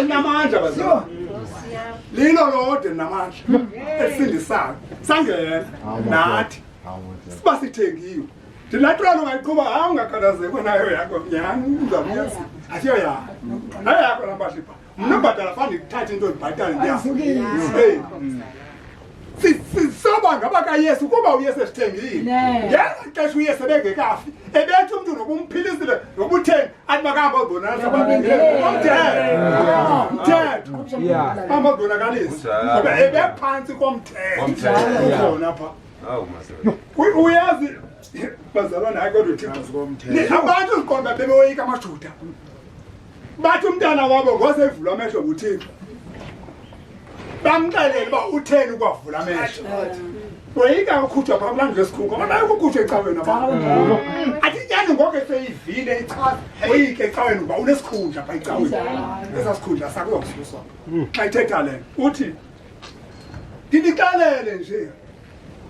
Namandla bazalwane. Lilo lodwa namandla. Esindisayo. Sangena nathi. Siba sithengiwe. Ndilatralo ngayiqhuba hayi ungakhathazeki nayo yakho nyani uzabuya. Asiyo yakho. Nayo yakho lambashipha. Mna ubhatala fana ndithathe into ndibhatale nyako. Sisoba ngabakaYesu kuba uYesu esithengile. Ngexesha uYesu ebengekafi ebethi umuntu nokumphilisile nokutheni athi makahamba uzibonakala umthetho. Hamba uzibonakalisa. Ngoba ebephansi komthetho. Khona pha. Uyazi bazalwane hayi kodwa uThixo. Abantu uziqonda bebeyoyika amaJuda. Bathi umntana wabo ngosevulwa amehlo nguThixo. Bamxelele uba utheni ukwavula amehlo. Woyika ukhutshwa phambi ngesikhuko. Ngoba ukukhutshwa ecaweni abantu. Athi nyani ngoku eseyivile ichaza. Woyika ecaweni uba unesikhundla pha ecaweni. Esasikhundla sakho ukususwa. Xa ithetha le uthi ndinixelele nje.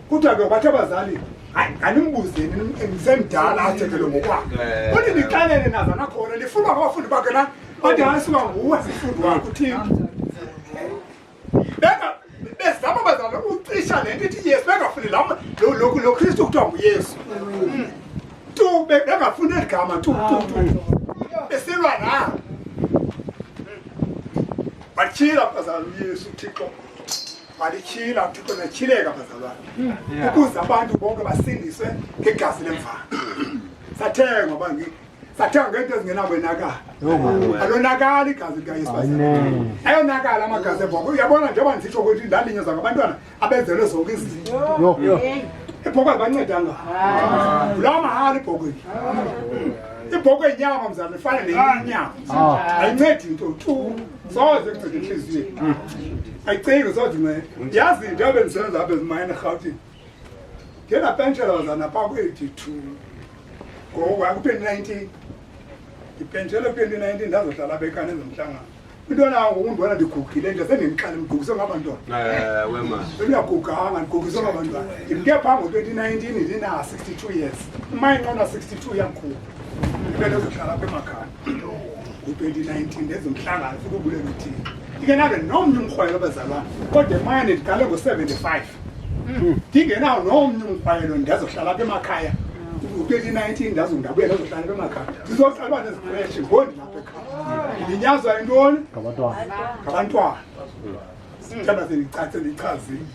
Kuthiwa ke bathe abazali hayi animbuzeni ngisemdala athethele ngokwakhe. Uthi ndixelele nazana khona ndifuna ngabafundi bakhe la bathi hasuka nguwe sifundi wakho uThixo. Bezama bazalwane ucisha lento ithi Yesu bengafuni lo Kristu kuthiwa nguYesu. Tu bengafuni igama tu. Besilwa na. Bachila bazalwane uYesu uThixo. Balichila uThixo nechileka bazalwane. Ukuze abantu bonke basindiswe ngegazi lemvana. Sathenga bangi. Sathenga ngento ezingenabonakala. Alonakala igazi likaYesu bazalwane. Ayonakala amagazi ebhoko. Uyabona njengoba ndisitsho ukuthi ndalinyazwa ngabantwana abenzelwe zonke izinto. Ibhoko abancedanga. Lawa mahali ibhoko. Ibhoko inyama mzalwane ifana nenyama. Ayincedi into tu. Soze kucede inhliziyo. Ayiciki soze ngene. Yazi into abengisenza apha ezimayini eGauteng. Ngena pentshela bazana pha ku-82. Ngoku ku-2019. Ipentshele ku-2019 ndazohlala apha ekhaya nezomhlangano. Into nayo ngokundibona ndigugile nje sendimxhala mgugise ngabantwana. Wema. Uyaguganga ndigugise ngabantwana. Ngimke phaa ngo-2019 ndina 62 years. Umayinqona 62 yangikhulu. Ngibele uzohlala apha emakhaya. Ku-2019 nezomhlangano futhi ubulela uthini. Ingenabe nomnye umrhwayelo abazalwane. Kodwa emayini ndiqale ngo-75. Ndingenawo nomnye umrhwayelo ndazohlala apha emakhaya. Ku-2019 ndabuya ndazohlala apha emakhaya. Ndizoqalwa nezikreshi ngondi lapha ekhaya. Ndinyazwa yintoni? Ngabantwana. Ngabantwana. Thanda sendichazile.